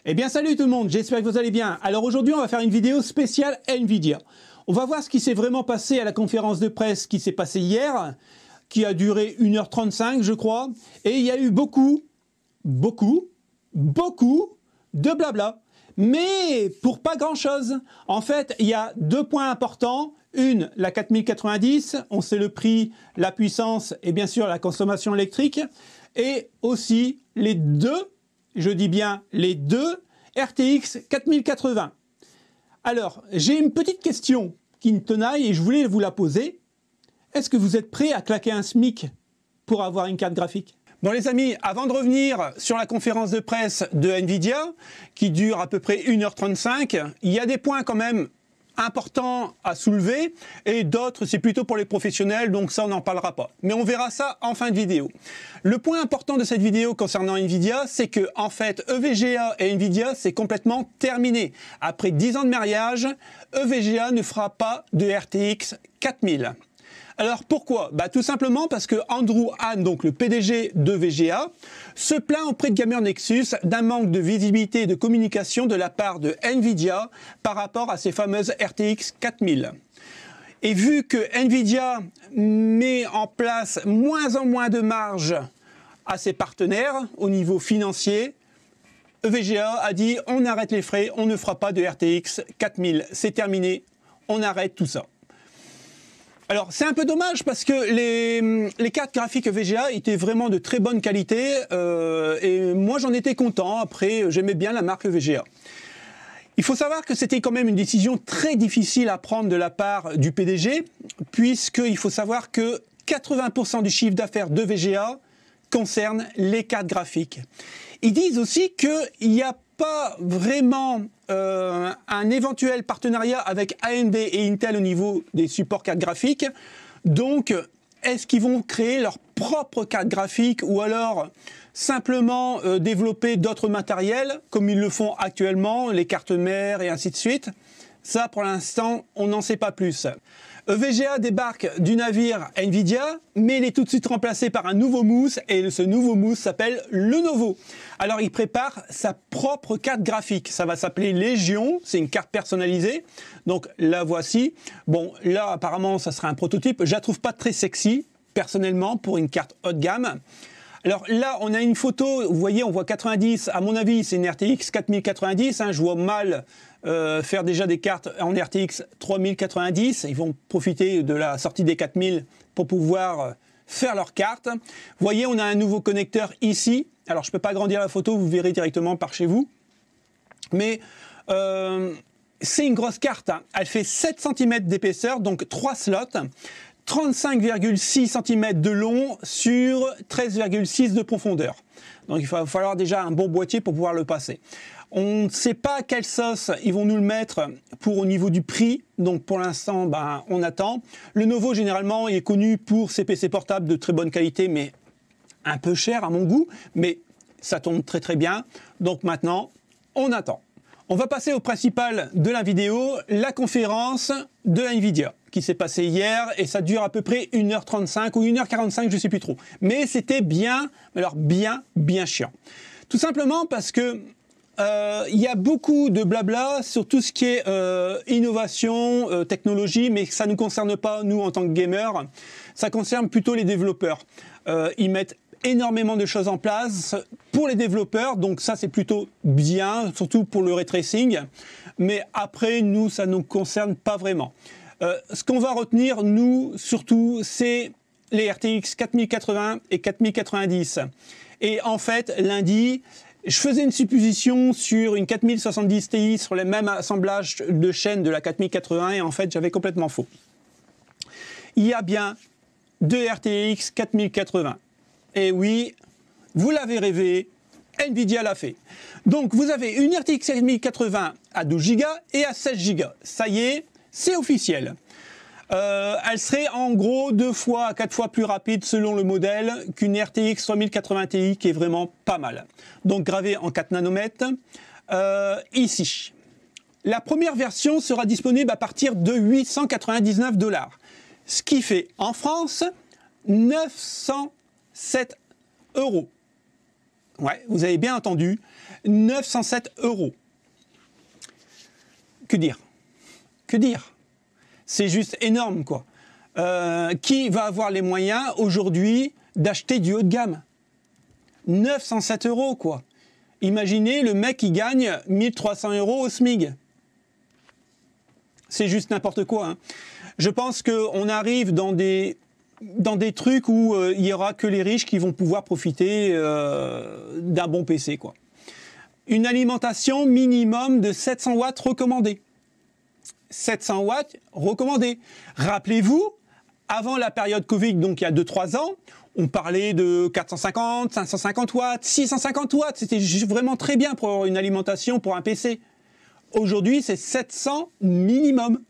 Eh bien salut tout le monde, j'espère que vous allez bien. Alors aujourd'hui on va faire une vidéo spéciale Nvidia. On va voir ce qui s'est vraiment passé à la conférence de presse qui s'est passée hier, qui a duré 1h35 je crois, et il y a eu beaucoup de blabla, mais pour pas grand chose. En fait il y a deux points importants. Une, la 4090, on sait le prix, la puissance et bien sûr la consommation électrique, et aussi les deux, je dis bien les deux, RTX 4080. Alors, j'ai une petite question qui me tenaille et je voulais vous la poser. Est-ce que vous êtes prêts à claquer un SMIC pour avoir une carte graphique? Bon les amis, avant de revenir sur la conférence de presse de Nvidia, qui dure à peu près 1h35, il y a des points quand même important à soulever et d'autres c'est plutôt pour les professionnels, donc ça on n'en parlera pas, mais on verra ça en fin de vidéo. Le point important de cette vidéo concernant Nvidia, c'est que en fait EVGA et Nvidia c'est complètement terminé. Après 10 ans de mariage, EVGA ne fera pas de RTX 4000. Alors pourquoi? Tout simplement parce que Andrew Han, donc le PDG de VGA, se plaint auprès de Gamer Nexus d'un manque de visibilité et de communication de la part de Nvidia par rapport à ces fameuses RTX 4000. Et vu que Nvidia met en place moins en moins de marge à ses partenaires au niveau financier, VGA a dit on arrête les frais, on ne fera pas de RTX 4000, c'est terminé, on arrête tout ça. Alors c'est un peu dommage parce que les cartes graphiques VGA étaient vraiment de très bonne qualité et moi j'en étais content. Après j'aimais bien la marque VGA. Il faut savoir que c'était quand même une décision très difficile à prendre de la part du PDG, puisqu'il faut savoir que 80% du chiffre d'affaires de VGA concerne les cartes graphiques. Ils disent aussi qu'il n'y a pas vraiment un éventuel partenariat avec AMD et Intel au niveau des supports cartes graphiques. Donc, est-ce qu'ils vont créer leur propre carte graphique ou alors simplement développer d'autres matériels comme ils le font actuellement, les cartes mères et ainsi de suite? Ça, pour l'instant, on n'en sait pas plus. VGA débarque du navire Nvidia, mais il est tout de suite remplacé par un nouveau mousse, et ce nouveau mousse s'appelle Lenovo. Alors il prépare sa propre carte graphique, ça va s'appeler Légion, c'est une carte personnalisée, donc la voici. Bon, là apparemment ça sera un prototype, je la trouve pas très sexy, personnellement, pour une carte haut de gamme. Alors là, on a une photo, vous voyez, on voit 90, à mon avis, c'est une RTX 4090, je vois mal faire déjà des cartes en RTX 3090, ils vont profiter de la sortie des 4000 pour pouvoir faire leurs cartes. Vous voyez, on a un nouveau connecteur ici, alors je ne peux pas agrandir la photo, vous verrez directement par chez vous, mais c'est une grosse carte, elle fait 7 cm d'épaisseur, donc 3 slots, 35,6 cm de long sur 13,6 de profondeur. Donc il va falloir déjà un bon boîtier pour pouvoir le passer. On ne sait pas quelle sauce ils vont nous le mettre pour au niveau du prix. Donc pour l'instant, on attend. Lenovo, généralement, il est connu pour ses PC portables de très bonne qualité, mais un peu cher à mon goût. Mais ça tombe très très bien. Donc maintenant, on attend. On va passer au principal de la vidéo, la conférence de Nvidia, qui s'est passée hier, et ça dure à peu près 1h35 ou 1h45, je ne sais plus trop. Mais c'était bien, alors bien chiant. Tout simplement parce que il y a beaucoup de blabla sur tout ce qui est innovation, technologie, mais ça ne nous concerne pas, nous, en tant que gamers. Ça concerne plutôt les développeurs. Ils mettent énormément de choses en place pour les développeurs, donc ça c'est plutôt bien, surtout pour le ray tracing, mais après nous ça ne nous concerne pas vraiment. Ce qu'on va retenir nous surtout c'est les RTX 4080 et 4090, et en fait lundi je faisais une supposition sur une 4070 Ti sur le même assemblage de chaînes de la 4080 et en fait j'avais complètement faux. Il y a bien deux RTX 4080. Et oui, vous l'avez rêvé, Nvidia l'a fait. Donc vous avez une RTX 4080 à 12 Go et à 16 Go. Ça y est, c'est officiel. Elle serait en gros 2 fois à 4 fois plus rapide selon le modèle qu'une RTX 3080 Ti qui est vraiment pas mal. Donc gravée en 4 nanomètres. Ici, la première version sera disponible à partir de 899 $. Ce qui fait en France 907 €. Ouais, vous avez bien entendu, 907 €. Que dire? Que dire? C'est juste énorme, quoi. Qui va avoir les moyens aujourd'hui d'acheter du haut de gamme? 907 €, quoi. Imaginez le mec qui gagne 1300 € au SMIG. C'est juste n'importe quoi, hein. Je pense qu'on arrive dans des trucs où il n'y aura que les riches qui vont pouvoir profiter d'un bon PC, quoi. Une alimentation minimum de 700 watts recommandée. 700 watts recommandée. Rappelez-vous, avant la période Covid, donc il y a 2-3 ans, on parlait de 450, 550 watts, 650 watts. C'était vraiment très bien pour avoir une alimentation pour un PC. Aujourd'hui, c'est 700 minimum.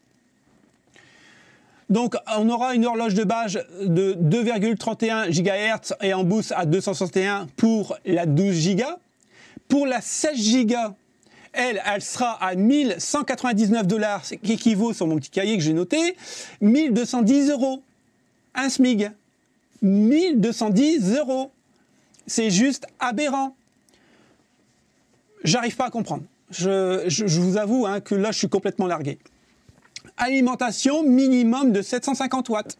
Donc, on aura une horloge de base de 2,31 GHz et en boost à 261 pour la 12 Go. Pour la 16 Go, elle sera à 1199 $, ce qui équivaut sur mon petit cahier que j'ai noté, 1210 €. Un SMIG. 1210 €. C'est juste aberrant. J'arrive pas à comprendre. Je vous avoue, hein, que là, je suis complètement largué. Alimentation minimum de 750 watts.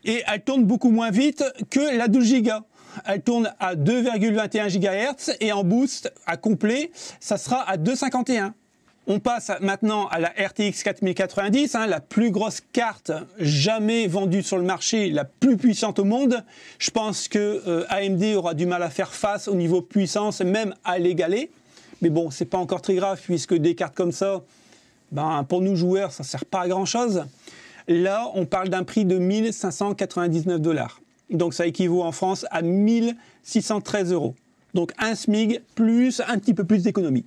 Et elle tourne beaucoup moins vite que la 12 Go. Elle tourne à 2,21 GHz et en boost à complet, ça sera à 2,51. On passe maintenant à la RTX 4090, hein, la plus grosse carte jamais vendue sur le marché, la plus puissante au monde. Je pense que AMD aura du mal à faire face au niveau puissance, même à l'égaler. Mais bon, c'est pas encore très grave puisque des cartes comme ça, ben, pour nous joueurs, ça sert pas à grand chose. Là, on parle d'un prix de 1599 $. Donc ça équivaut en France à 1613 €. Donc un SMIG plus un petit peu plus d'économie.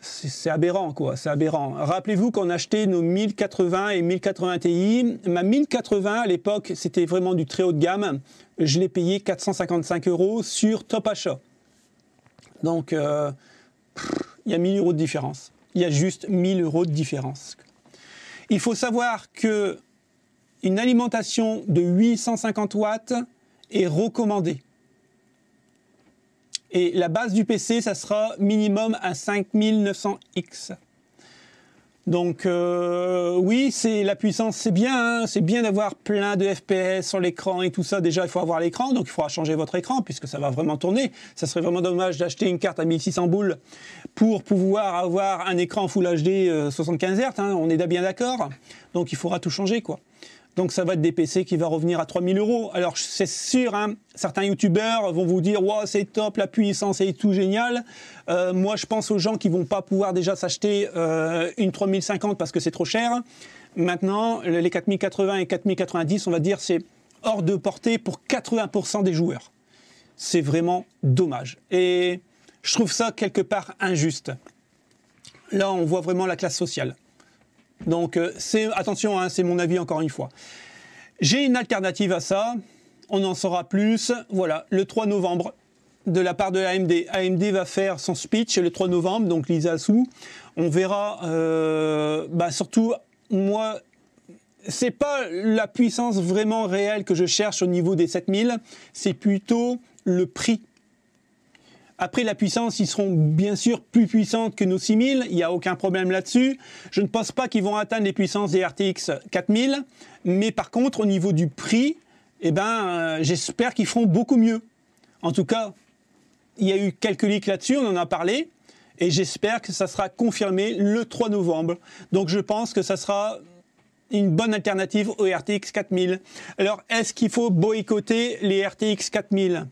C'est aberrant, quoi, c'est aberrant. Rappelez-vous qu'on achetait nos 1080 et 1080 Ti. Ma 1080, à l'époque, c'était vraiment du très haut de gamme. Je l'ai payé 455 € sur Top Achat. Donc, il y a 1000 € de différence. Il y a juste 1000 € de différence. Il faut savoir que une alimentation de 850 watts est recommandée. Et la base du PC, ça sera minimum à 5900X. Donc oui, c'est la puissance, c'est bien, hein, c'est bien d'avoir plein de FPS sur l'écran et tout ça. Déjà, il faut avoir l'écran, donc il faudra changer votre écran puisque ça va vraiment tourner. Ça serait vraiment dommage d'acheter une carte à 1600 boules pour pouvoir avoir un écran Full HD 75 Hz. Hein, on est bien d'accord. Donc il faudra tout changer, quoi. Donc ça va être des PC qui va revenir à 3000 €. Alors c'est sûr, hein, certains youtubeurs vont vous dire wow, c'est top, la puissance est tout génial. Moi je pense aux gens qui vont pas pouvoir déjà s'acheter une 3050 parce que c'est trop cher. Maintenant les 4080 et 4090, on va dire, c'est hors de portée pour 80% des joueurs. C'est vraiment dommage. Et je trouve ça quelque part injuste. Là on voit vraiment la classe sociale. Donc, attention, hein, c'est mon avis encore une fois. J'ai une alternative à ça, on en saura plus, voilà, le 3 novembre, de la part de AMD. AMD va faire son speech le 3 novembre, donc Lisa Su. On verra, surtout, moi, c'est pas la puissance vraiment réelle que je cherche au niveau des 7000, c'est plutôt le prix. Après la puissance, ils seront bien sûr plus puissants que nos 6000, il n'y a aucun problème là-dessus. Je ne pense pas qu'ils vont atteindre les puissances des RTX 4000, mais par contre, au niveau du prix, j'espère qu'ils feront beaucoup mieux. En tout cas, il y a eu quelques leaks là-dessus, on en a parlé, et j'espère que ça sera confirmé le 3 novembre. Donc je pense que ça sera une bonne alternative aux RTX 4000. Alors, est-ce qu'il faut boycotter les RTX 4000 ?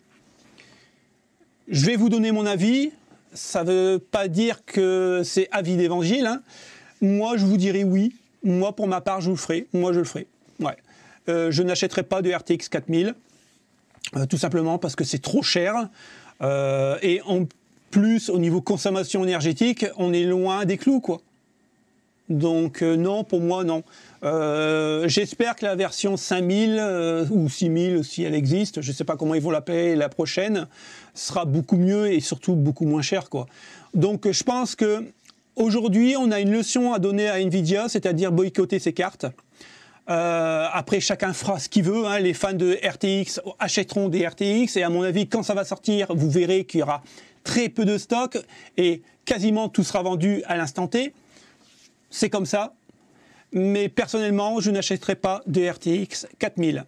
Je vais vous donner mon avis, ça ne veut pas dire que c'est avis d'évangile, hein. Moi je vous dirais oui, moi pour ma part je le ferai, moi je le ferai. Ouais. Je n'achèterai pas de RTX 4000, tout simplement parce que c'est trop cher, et en plus au niveau consommation énergétique, on est loin des clous, quoi. Donc non, pour moi non. J'espère que la version 5000 ou 6000, si elle existe, je ne sais pas comment ils vont l'appeler la prochaine, sera beaucoup mieux et surtout beaucoup moins cher, quoi. Donc je pense que aujourd'hui on a une leçon à donner à Nvidia, c'est-à-dire boycotter ces cartes. Après, chacun fera ce qu'il veut. Hein. Les fans de RTX achèteront des RTX. Et à mon avis, quand ça va sortir, vous verrez qu'il y aura très peu de stock. Et quasiment tout sera vendu à l'instant T. C'est comme ça. Mais personnellement, je n'achèterai pas de RTX 4000.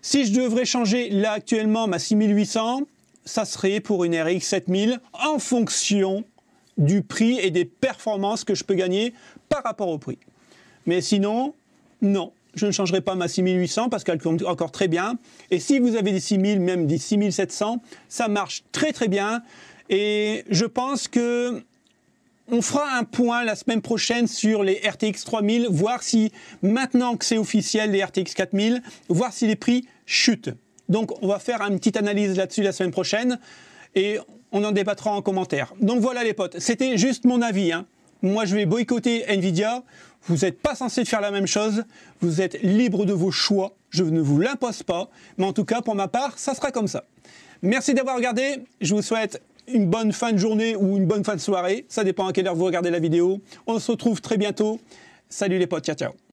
Si je devrais changer là actuellement ma 6800, ça serait pour une RX 7000 en fonction du prix et des performances que je peux gagner par rapport au prix. Mais sinon, non, je ne changerai pas ma 6800 parce qu'elle compte encore très bien. Et si vous avez des 6000, même des 6700, ça marche très très bien. Et je pense que on fera un point la semaine prochaine sur les RTX 3000, voir si, maintenant que c'est officiel, les RTX 4000, voir si les prix chutent. Donc, on va faire une petite analyse là-dessus la semaine prochaine et on en débattra en commentaire. Donc voilà les potes, c'était juste mon avis. Hein. Moi, je vais boycotter Nvidia. Vous n'êtes pas censé faire la même chose. Vous êtes libre de vos choix. Je ne vous l'impose pas. Mais en tout cas, pour ma part, ça sera comme ça. Merci d'avoir regardé. Je vous souhaite une bonne fin de journée ou une bonne fin de soirée. Ça dépend à quelle heure vous regardez la vidéo. On se retrouve très bientôt. Salut les potes, ciao ciao.